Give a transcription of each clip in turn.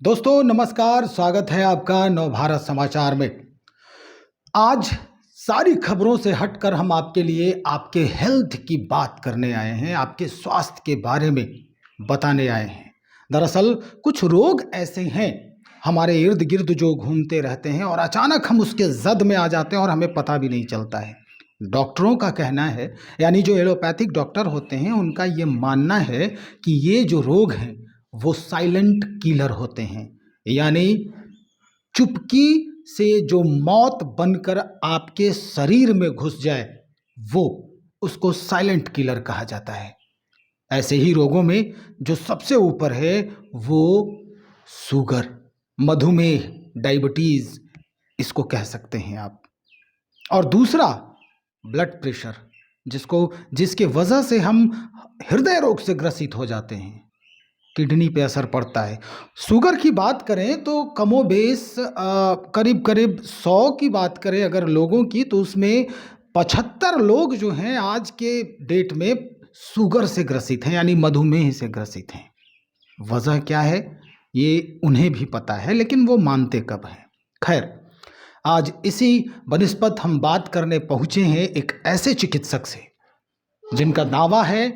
दोस्तों नमस्कार, स्वागत है आपका नवभारत समाचार में। आज सारी खबरों से हटकर हम आपके लिए आपके हेल्थ की बात करने आए हैं, आपके स्वास्थ्य के बारे में बताने आए हैं। दरअसल कुछ रोग ऐसे हैं हमारे इर्द गिर्द जो घूमते रहते हैं और अचानक हम उसके जद में आ जाते हैं और हमें पता भी नहीं चलता है। डॉक्टरों का कहना है, यानी जो एलोपैथिक डॉक्टर होते हैं उनका ये मानना है कि ये जो रोग हैं वो साइलेंट किलर होते हैं, यानी चुपकी से जो मौत बनकर आपके शरीर में घुस जाए वो उसको साइलेंट किलर कहा जाता है। ऐसे ही रोगों में जो सबसे ऊपर है वो शुगर, मधुमेह, डायबिटीज इसको कह सकते हैं आप। और दूसरा ब्लड प्रेशर, जिसके वजह से हम हृदय रोग से ग्रसित हो जाते हैं, किडनी पे असर पड़ता है। शुगर की बात करें तो कमोबेश करीब करीब 100 की बात करें अगर लोगों की, तो उसमें 75 लोग जो हैं आज के डेट में शुगर से ग्रसित हैं, यानी मधुमेह से ग्रसित हैं। वजह क्या है ये उन्हें भी पता है, लेकिन वो मानते कब हैं। खैर, आज इसी बनिस्पत हम बात करने पहुंचे हैं एक ऐसे चिकित्सक से जिनका दावा है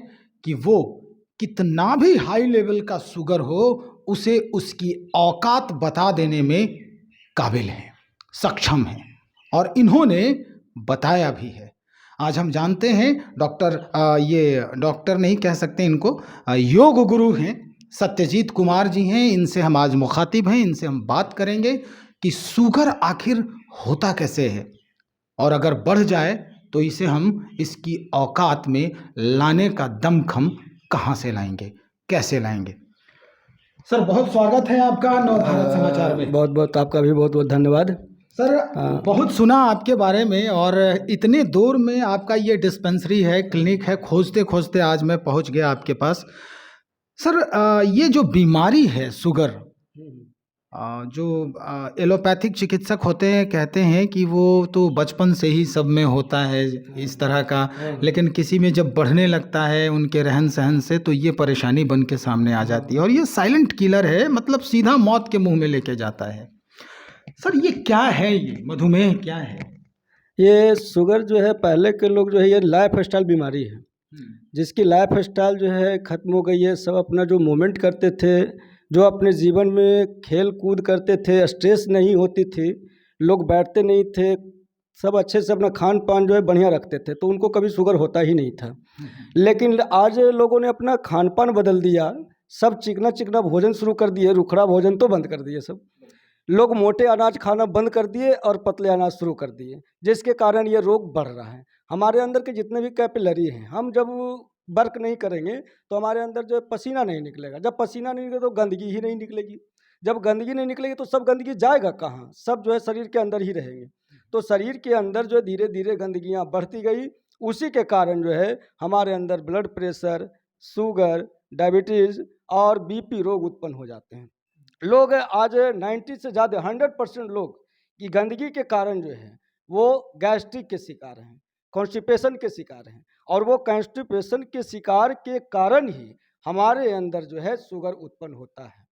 कि वो कितना भी हाई लेवल का शुगर हो उसे उसकी औकात बता देने में काबिल हैं, सक्षम हैं, और इन्होंने बताया भी है। आज हम जानते हैं ये डॉक्टर नहीं कह सकते इनको, योग गुरु हैं, सत्यजीत कुमार जी हैं। इनसे हम आज मुखातिब हैं, इनसे हम बात करेंगे कि शुगर आखिर होता कैसे है और अगर बढ़ जाए तो इसे हम इसकी औकात में लाने का दमखम कहाँ से लाएंगे, कैसे लाएंगे। सर बहुत स्वागत है आपका नवभारत समाचार में। बहुत बहुत आपका भी बहुत बहुत धन्यवाद। सर बहुत सुना आपके बारे में, और इतने दूर में आपका ये डिस्पेंसरी है, क्लिनिक है, खोजते खोजते आज मैं पहुंच गया आपके पास। सर ये जो बीमारी है शुगर, जो एलोपैथिक चिकित्सक होते हैं कहते हैं कि वो तो बचपन से ही सब में होता है इस तरह का, लेकिन किसी में जब बढ़ने लगता है उनके रहन सहन से तो ये परेशानी बन के सामने आ जाती है, और ये साइलेंट किलर है, मतलब सीधा मौत के मुंह में लेके जाता है। सर ये क्या है, ये मधुमेह क्या है? ये शुगर जो है, पहले के लोग जो है, ये लाइफ स्टाइल बीमारी है जिसकी लाइफ स्टाइल जो है ख़त्म हो गई है। सब अपना जो मूवमेंट करते थे, जो अपने जीवन में खेल कूद करते थे, स्ट्रेस नहीं होती थी, लोग बैठते नहीं थे, सब अच्छे से अपना खान पान जो है बढ़िया रखते थे, तो उनको कभी शुगर होता ही नहीं था। लेकिन आज लोगों ने अपना खान पान बदल दिया, सब चिकना चिकना भोजन शुरू कर दिए, रुखड़ा भोजन तो बंद कर दिए। सब लोग मोटे अनाज खाना बंद कर दिए और पतले अनाज शुरू कर दिए, जिसके कारण ये रोग बढ़ रहा है। हमारे अंदर के जितने भी कैपिलरी हैं, हम जब वर्क नहीं करेंगे तो हमारे अंदर जो है पसीना नहीं निकलेगा। जब पसीना नहीं निकलेगा तो गंदगी ही नहीं निकलेगी। जब गंदगी नहीं निकलेगी तो सब गंदगी जाएगा कहाँ? सब जो है शरीर के अंदर ही रहेंगे। तो शरीर के अंदर जो है धीरे धीरे गंदगियाँ बढ़ती गई, उसी के कारण जो है हमारे अंदर ब्लड प्रेशर, शुगर, डायबिटीज़ और बीपी रोग उत्पन्न हो जाते हैं। लोग आज 90 से ज़्यादा 100% लोग की गंदगी के कारण जो है वो गैस्ट्रिक के शिकार हैं, कॉन्स्टिपेशन के शिकार हैं, और वो कॉन्स्टिपेशन के शिकार के कारण ही हमारे अंदर जो है शुगर उत्पन्न होता है।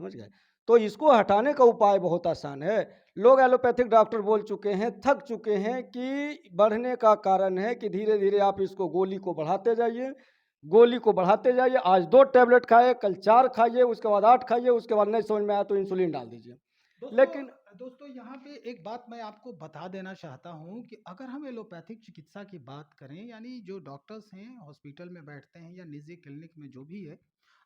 समझ गए? तो इसको हटाने का उपाय बहुत आसान है। लोग एलोपैथिक डॉक्टर बोल चुके हैं, थक चुके हैं कि बढ़ने का कारण है कि धीरे धीरे आप इसको गोली को बढ़ाते जाइए, गोली को बढ़ाते जाइए। आज 2 टैबलेट खाए, कल 4 खाइए, उसके बाद 8 खाइए, उसके बाद नहीं समझ में आया तो इंसुलिन डाल दीजिए। लेकिन दोस्तों यहाँ पे एक बात मैं आपको बता देना चाहता हूँ कि अगर हम एलोपैथिक चिकित्सा की बात करें, यानी जो डॉक्टर्स हैं हॉस्पिटल में बैठते हैं या निजी क्लिनिक में जो भी है,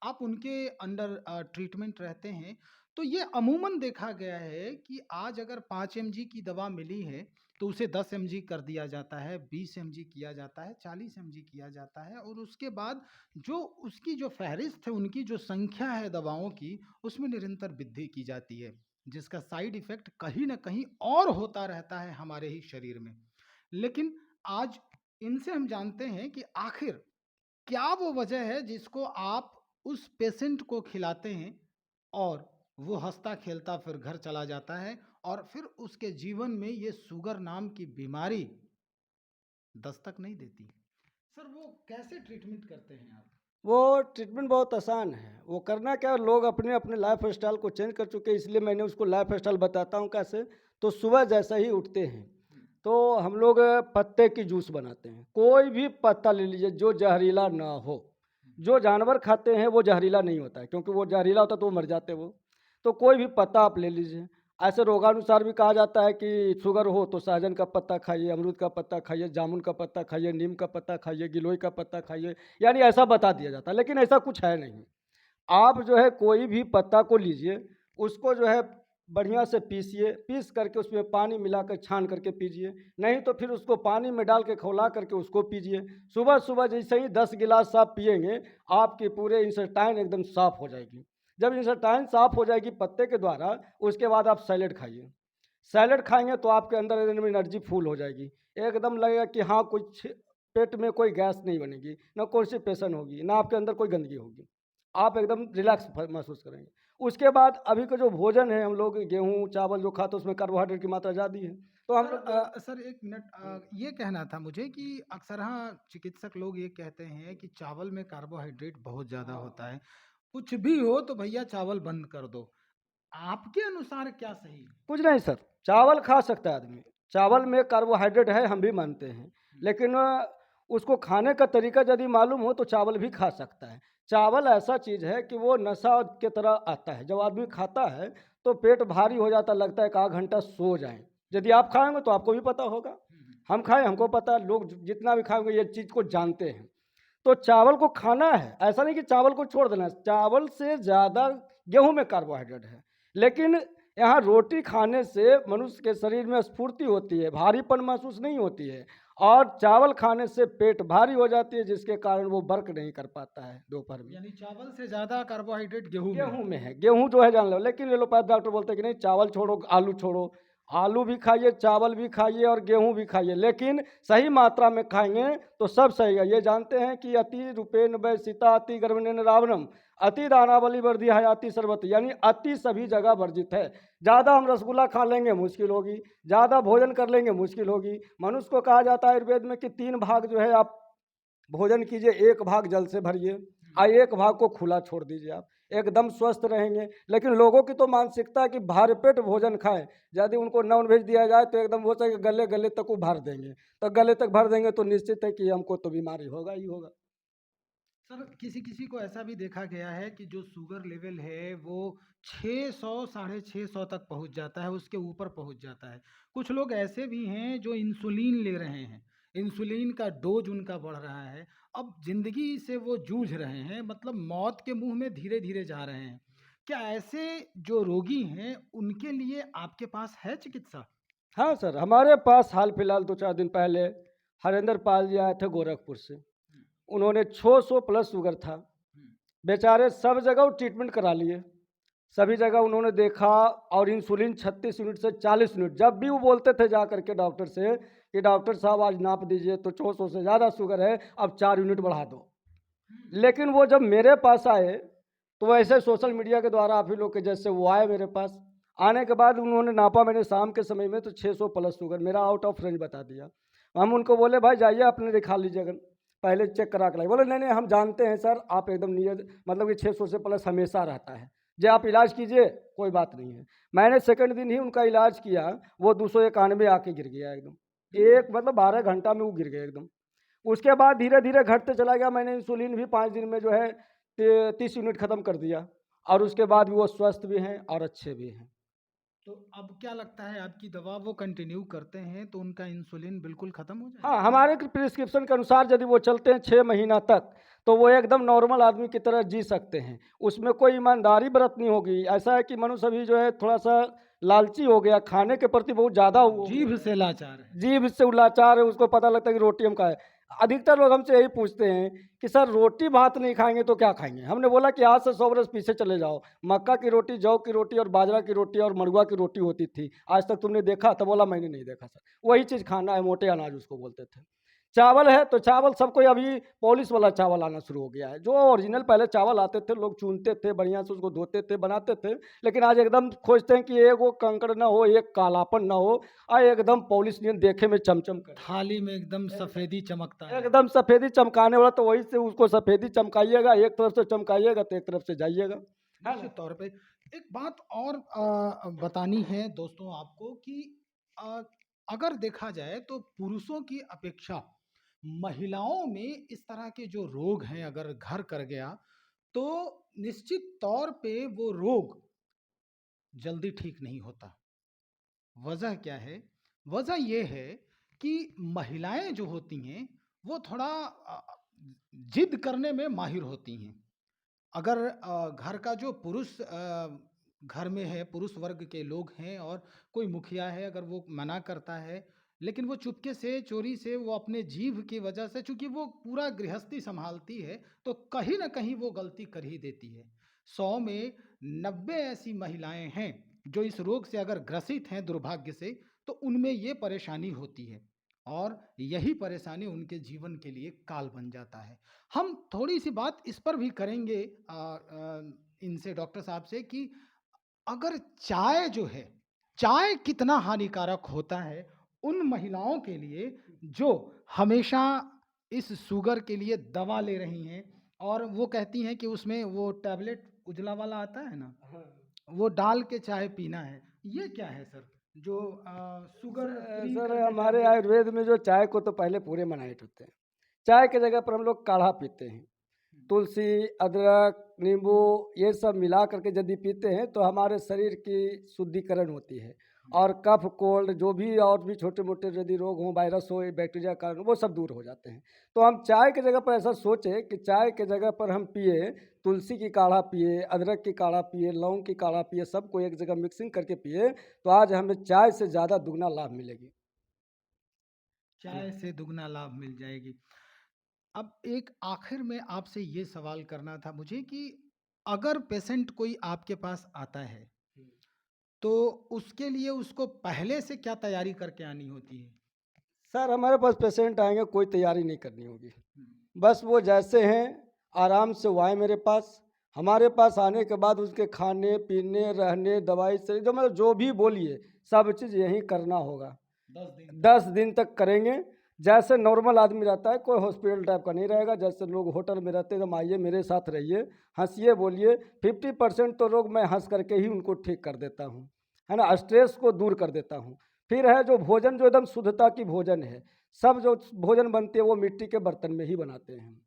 आप उनके अंडर ट्रीटमेंट रहते हैं, तो ये अमूमन देखा गया है कि आज अगर 5 mg की दवा मिली है तो उसे 10 mg कर दिया जाता है, 20 mg किया जाता है, 40 mg किया जाता है, और उसके बाद जो उसकी जो फहरिस्त है, उनकी जो संख्या है दवाओं की, उसमें निरंतर वृद्धि की जाती है, जिसका साइड इफेक्ट कहीं ना कहीं और होता रहता है हमारे ही शरीर में। लेकिन आज इनसे हम जानते हैं कि आखिर क्या वो वजह है जिसको आप उस पेशेंट को खिलाते हैं और वो हंसता खेलता फिर घर चला जाता है, और फिर उसके जीवन में ये शुगर नाम की बीमारी दस्तक नहीं देती। सर वो कैसे ट्रीटमेंट करते हैं आप? वो ट्रीटमेंट बहुत आसान है। वो करना क्या है, लोग अपने अपने लाइफ स्टाइल को चेंज कर चुके हैं, इसलिए मैंने उसको लाइफ स्टाइल बताता हूँ कैसे। तो सुबह जैसा ही उठते हैं तो हम लोग पत्ते की जूस बनाते हैं। कोई भी पत्ता ले लीजिए जो जहरीला ना हो। जो जानवर खाते हैं वो जहरीला नहीं होता है, क्योंकि वो जहरीला होता तो वो मर जाते वो। तो कोई भी पत्ता आप ले लीजिए। ऐसे रोगानुसार भी कहा जाता है कि शुगर हो तो सहजन का पत्ता खाइए, अमरूद का पत्ता खाइए, जामुन का पत्ता खाइए, नीम का पत्ता खाइए, गिलोय का पत्ता खाइए। यानी ऐसा बता दिया जाता है, लेकिन ऐसा कुछ है नहीं। आप जो है कोई भी पत्ता को लीजिए, उसको जो है बढ़िया से पीसिए, पीस करके उसमें पानी मिलाकर छान करके पीजिए। नहीं तो फिर उसको पानी में डाल के खौला करके उसको पीजिए। सुबह सुबह जैसे ही 10 गिलास आप पिएंगे, आपकी पूरे इंटेस्टाइन एकदम साफ हो जाएगी। जब इंटेस्टाइन साफ हो जाएगी पत्ते के द्वारा, उसके बाद आप सैलेड खाइए। सैलेड खाएंगे तो आपके अंदर एकदम एनर्जी फुल हो जाएगी। एकदम लगेगा कि हाँ, कुछ पेट में कोई गैस नहीं बनेगी, ना कॉन्स्टिपेशन होगी, ना आपके अंदर कोई गंदगी होगी। आप एकदम रिलैक्स महसूस करेंगे। उसके बाद अभी का जो भोजन है, हम लोग गेहूँ चावल जो खाते हैं उसमें कार्बोहाइड्रेट की मात्रा ज़्यादा है। तो हम लोग सर एक मिनट, ये कहना था मुझे कि अक्सर हाँ चिकित्सक लोग ये कहते हैं कि चावल में कार्बोहाइड्रेट बहुत ज़्यादा होता है, कुछ भी हो तो भैया चावल बंद कर दो। आपके अनुसार क्या सही है? कुछ नहीं सर, चावल खा सकता है आदमी। चावल में कार्बोहाइड्रेट है, हम भी मानते हैं। लेकिन उसको खाने का तरीका यदि मालूम हो तो चावल भी खा सकता है। चावल ऐसा चीज़ है कि वो नशा के तरह आता है। जब आदमी खाता है तो पेट भारी हो जाता, लगता है एक आध घंटा सो जाएं। यदि आप खाएंगे तो आपको भी पता होगा। हम खाएं, हमको पता है, लोग जितना भी खाएंगे ये चीज़ को जानते हैं। तो चावल को खाना है, ऐसा नहीं कि चावल को छोड़ देना है। चावल से ज़्यादा गेहूं में कार्बोहाइड्रेट है। लेकिन यहाँ रोटी खाने से मनुष्य के शरीर में स्फूर्ति होती है, भारीपन महसूस नहीं होती है। और चावल खाने से पेट भारी हो जाती है, जिसके कारण वो वर्क नहीं कर पाता है दोपहर में। यानी चावल से ज्यादा कार्बोहाइड्रेट गेहूं में है। गेहूं में है, गेहूं जो है जान लो। लेकिन एलोपैथ डॉक्टर बोलते हैं कि नहीं, चावल छोड़ो, आलू छोड़ो। आलू भी खाइए, चावल भी खाइए और गेहूं भी खाइए, लेकिन सही मात्रा में खाएंगे तो सब सही है। ये जानते हैं कि अति रूपेण वै सीता अति गर्भनेन रावणम अति दानावली वर्धि हयाति सर्वति, यानी अति सभी जगह वर्जित है। ज़्यादा हम रसगुल्ला खा लेंगे मुश्किल होगी, ज़्यादा भोजन कर लेंगे मुश्किल होगी। मनुष्य को कहा जाता है आयुर्वेद में कि 3 भाग जो है आप भोजन कीजिए, 1 भाग जल से भरिए और 1 भाग को खुला छोड़ दीजिए, आप एकदम स्वस्थ रहेंगे। लेकिन लोगों की तो मानसिकता है कि भरपेट भोजन खाएं। यदि उनको नॉन वेज दिया जाए तो एकदम हो सके गले गले तक वो भर देंगे। तो गले तक भर देंगे तो निश्चित है कि हमको तो बीमारी होगा ही होगा। सर किसी किसी को ऐसा भी देखा गया है कि जो शुगर लेवल है वो 600 650 तक पहुंच जाता है, उसके ऊपर पहुंच जाता है। कुछ लोग ऐसे भी हैं जो इंसुलिन ले रहे हैं, इंसुलिन का डोज उनका बढ़ रहा है, अब जिंदगी से वो जूझ रहे हैं, मतलब मौत के मुंह में धीरे धीरे जा रहे हैं। क्या ऐसे जो रोगी हैं उनके लिए आपके पास है चिकित्सा? हाँ सर, हमारे पास हाल फिलहाल 2-4 दिन पहले हरेंद्र पाल जी आए थे गोरखपुर से। उन्होंने 600 प्लस शुगर था। बेचारे सब जगह वो ट्रीटमेंट करा लिए, सभी जगह उन्होंने देखा। और इंसुलिन 36 यूनिट से 40 यूनिट, जब भी वो बोलते थे जा करके डॉक्टर से कि डॉक्टर साहब आज नाप दीजिए तो 600 से ज़्यादा शुगर है, अब 4 यूनिट बढ़ा दो। लेकिन वो जब मेरे पास आए तो वैसे सोशल मीडिया के द्वारा आप ही लोग के जैसे वो आए मेरे पास। आने के बाद उन्होंने नापा, मैंने शाम के समय में तो 600 प्लस शुगर, मेरा आउट ऑफ रेंज बता दिया। हम उनको बोले भाई जाइए अपने दिखा लीजिए, अगर पहले चेक करा के लाइए। बोले नहीं नहीं, हम जानते हैं सर, आप एकदम नियत, मतलब कि 600 से प्लस हमेशा रहता है, जे आप इलाज कीजिए, कोई बात नहीं है। मैंने सेकंड दिन ही उनका इलाज किया, वो 291 आके गिर गया एकदम। एक मतलब 12 घंटा में वो गिर गया एकदम। उसके बाद धीरे धीरे घटते चला गया। मैंने इंसुलिन भी 5 दिन में जो है 30 यूनिट ख़त्म कर दिया। और उसके बाद भी वो स्वस्थ भी हैं और अच्छे भी हैं। तो अब क्या लगता है, आपकी दवा वो कंटिन्यू करते हैं तो उनका इंसुलिन बिल्कुल खत्म हो जाएगा? हाँ, हमारे प्रिस्क्रिप्शन के अनुसार यदि वो चलते हैं 6 महीना तक, तो वो एकदम नॉर्मल आदमी की तरह जी सकते हैं। उसमें कोई ईमानदारी बरतनी होगी। ऐसा है कि मनुष्य अभी जो है थोड़ा सा लालची हो गया, खाने के प्रति बहुत ज़्यादा जीभ से लाचार है। जीभ से लाचार है। उसको पता लगता है कि रोटी हम खाएं। अधिकतर लोग हमसे यही पूछते हैं कि सर रोटी भात नहीं खाएंगे तो क्या खाएंगे। हमने बोला कि आज से 100 बरस पीछे चले जाओ, मक्का की रोटी, जौ की रोटी और बाजरा की रोटी और मड़ुआ की रोटी होती थी, आज तक तुमने देखा? तो बोला मैंने नहीं देखा सर। वही चीज़ खाना है, मोटे अनाज उसको बोलते थे। चावल है तो चावल सबको अभी पॉलिश वाला चावल आना शुरू हो गया है। जो ओरिजिनल पहले चावल आते थे, लोग चुनते थे, बढ़िया से उसको धोते थे, बनाते थे। लेकिन आज एकदम खोजते हैं कि एक वो कंकड़ ना हो, एक कालापन ना हो, एकदम पॉलिश नियन देखे में चमचम करे। थाली में एकदम सफेदी चमकता है। एकदम सफेदी चमकाने वाला, तो वही से उसको सफेदी चमकाइएगा, एक तरफ से चमकाइएगा तो एक तरफ से जाइएगा, है ना? निश्चित तौर पे एक बात और बतानी है दोस्तों आपको कि अ, अगर देखा जाए तो पुरुषों की अपेक्षा महिलाओं में इस तरह के जो रोग हैं अगर घर कर गया तो निश्चित तौर पे वो रोग जल्दी ठीक नहीं होता। वजह क्या है? वजह ये है कि महिलाएं जो होती हैं वो थोड़ा जिद करने में माहिर होती हैं। अगर घर का जो पुरुष घर में है, पुरुष वर्ग के लोग हैं और कोई मुखिया है, अगर वो मना करता है, लेकिन वो चुपके से, चोरी से वो अपने जीभ की वजह से चूँकि वो पूरा गृहस्थी सँभालती है, तो कहीं न कहीं वो गलती कर ही देती है। 100 में 90 ऐसी महिलाएँ हैं, जो इस रोग से अगर ग्रसित हैं दुर्भाग्य से, तो उनमें ये परेशानी होती है और यही परेशानी उनके जीवन के लिए काल बन जाता है। हम थोड़ी-सी बात इस पर भी करेंगे इनसे डॉक्टर साहब से कि अगर चाय जो है, चाय कितना हानिकारक होता है उन महिलाओं के लिए जो हमेशा इस शुगर के लिए दवा ले रही हैं और वो कहती हैं कि उसमें वो टैबलेट उजला वाला आता है ना, हाँ। वो डाल के चाय पीना है। ये क्या है सर? जो शुगर फ्री सर करके हमारे टैबलेट। आयुर्वेद में जो चाय को तो पहले पूरे मनाइट होते हैं। चाय की जगह पर हम लोग काढ़ा पीते हैं। तुलसी, अदरक, नींबू ये सब मिला करके यदि पीते हैं तो हमारे शरीर की शुद्धिकरण होती है और कफ, कोल्ड जो भी और भी छोटे मोटे यदि रोग हों, वायरस हो, बैक्टीरिया कारण वो सब दूर हो जाते हैं। तो हम चाय की जगह पर ऐसा सोचें कि चाय की जगह पर हम पिए, तुलसी की काढ़ा पिए, अदरक की काढ़ा पिए, लौंग की काढ़ा पिए, सबको एक जगह मिक्सिंग करके पिए, तो आज हमें चाय से ज़्यादा दुगना लाभ मिलेगी। चाय से दुगना लाभ मिल जाएगी। अब एक आखिर में आपसे ये सवाल करना था मुझे कि अगर पेशेंट कोई आपके पास आता है, तो उसके लिए उसको पहले से क्या तैयारी करके आनी होती है? सर हमारे पास पेशेंट आएंगे, कोई तैयारी नहीं करनी होगी। हुँ, बस वो जैसे हैं आराम से वो आए मेरे पास। हमारे पास आने के बाद उसके खाने पीने रहने दवाई से जो मतलब जो भी बोलिए सब चीज़ यहीं करना होगा। 10 दिन 10 दिन तक करेंगे। जैसे नॉर्मल आदमी रहता है, कोई हॉस्पिटल टाइप का नहीं रहेगा। जैसे लोग होटल में रहते हैं, तुम आइए मेरे साथ रहिए, हंसिए बोलिए। 50% तो लोग मैं हंस करके ही उनको ठीक कर देता हूँ, है ना, स्ट्रेस को दूर कर देता हूँ। फिर है जो भोजन जो एकदम शुद्धता की भोजन है, सब जो भोजन बनते हैं वो मिट्टी के बर्तन में ही बनाते हैं,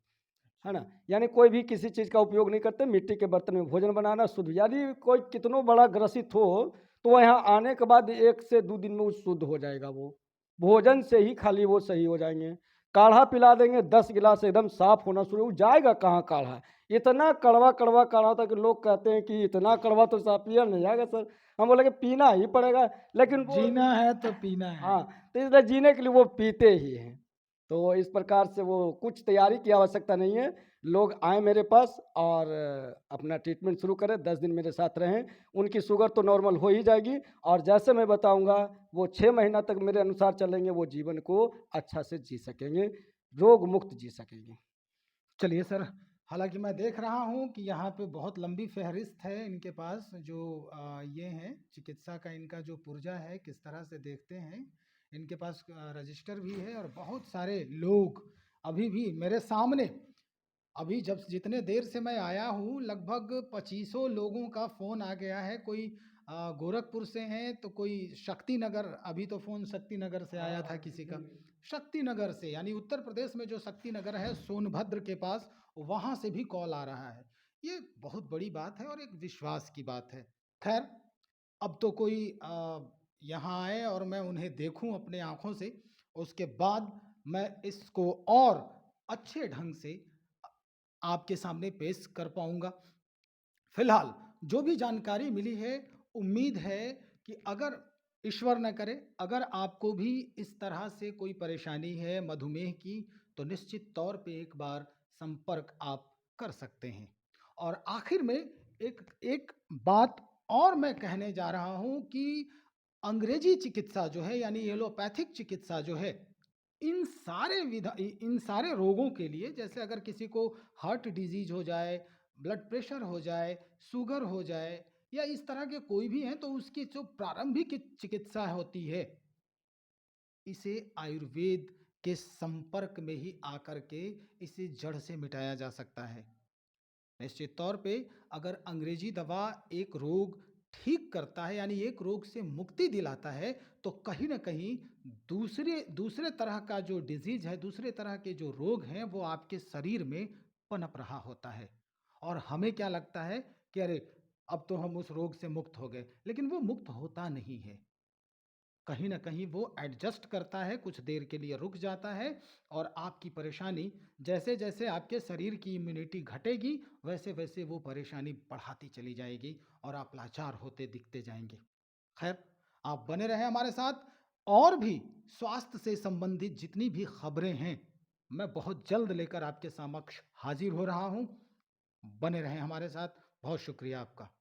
है ना। यानी कोई भी किसी चीज़ का उपयोग नहीं करते, मिट्टी के बर्तन में भोजन बनाना शुद्ध। यदि कोई कितनों बड़ा ग्रसित हो तो वह यहाँ आने के बाद 1 से 2 दिन में वो शुद्ध हो जाएगा। वो भोजन से ही खाली वो सही हो जाएंगे। काढ़ा पिला देंगे 10 गिलास, एकदम साफ होना शुरू हो जाएगा। कहाँ काढ़ा, इतना कड़वा कड़वा काढ़ा होता है कि लोग कहते हैं कि इतना कड़वा तो साफ पिया नहीं जाएगा सर। हम बोले कि पीना ही पड़ेगा, लेकिन वो जीना है तो पीना है। हाँ, तो इसलिए जीने के लिए वो पीते ही हैं। तो इस प्रकार से वो कुछ तैयारी की आवश्यकता नहीं है। लोग आएँ मेरे पास और अपना ट्रीटमेंट शुरू करें, 10 दिन मेरे साथ रहें। उनकी शुगर तो नॉर्मल हो ही जाएगी और जैसे मैं बताऊँगा वो 6 महीना तक मेरे अनुसार चलेंगे, वो जीवन को अच्छा से जी सकेंगे, रोग मुक्त जी सकेंगे। चलिए सर, हालाँकि मैं देख रहा हूँ कि यहाँ पे बहुत लंबी फ़हरिस्त है इनके पास जो ये हैं चिकित्सा का इनका जो पुर्जा है, किस तरह से देखते हैं। इनके पास रजिस्टर भी है और बहुत सारे लोग अभी भी मेरे सामने अभी जब जितने देर से मैं आया हूँ लगभग 2500 लोगों का फ़ोन आ गया है। कोई गोरखपुर से हैं तो कोई शक्ति नगर, अभी तो फ़ोन शक्ति नगर से आया था किसी का। शक्ति नगर से यानी उत्तर प्रदेश में जो शक्ति नगर है सोनभद्र के पास, वहाँ से भी कॉल आ रहा है। ये बहुत बड़ी बात है और एक विश्वास की बात है। खैर, अब तो कोई यहाँ आए और मैं उन्हें देखूँ अपने आँखों से, उसके बाद मैं इसको और अच्छे ढंग से आपके सामने पेश कर पाऊँगा। फिलहाल जो भी जानकारी मिली है, उम्मीद है कि अगर ईश्वर न करे, अगर आपको भी इस तरह से कोई परेशानी है मधुमेह की, तो निश्चित तौर पे एक बार संपर्क आप कर सकते हैं। और आखिर में एक एक बात और मैं कहने जा रहा हूँ कि अंग्रेजी चिकित्सा जो है यानी एलोपैथिक चिकित्सा जो है, इन सारे रोगों के लिए, जैसे अगर किसी को हार्ट डिजीज हो जाए, ब्लड प्रेशर हो जाए, शुगर हो जाए या इस तरह के कोई भी हैं, तो उसकी जो प्रारंभिक चिकित्सा होती है, इसे आयुर्वेद के संपर्क में ही आकर के इसे जड़ से मिटाया जा सकता है। निश्चित तौर पे अगर अंग्रेजी दवा एक रोग ठीक करता है, यानी एक रोग से मुक्ति दिलाता है, तो कहीं न कहीं दूसरे दूसरे तरह का जो डिज़ीज़ है, दूसरे तरह के जो रोग हैं, वो आपके शरीर में पनप रहा होता है। और हमें क्या लगता है कि अरे! अब तो हम उस रोग से मुक्त हो गए, लेकिन वो मुक्त होता नहीं है। कहीं न कहीं वो एडजस्ट करता है, कुछ देर के लिए रुक जाता है और आपकी परेशानी, जैसे-जैसे आपके शरीर की इम्यूनिटी घटेगी, वैसे-वैसे वो परेशानी बढ़ाती चली जाएगी और आप लाचार होते दिखते जाएँगे। खैर, आप बने रहें हमारे साथ, और भी स्वास्थ्य से संबंधित जितनी भी खबरें हैं, मैं बहुत जल्द लेकर आपके समक्ष हाज़िर हो रहा हूँ। बने रहें हमारे साथ। बहुत शुक्रिया आपका।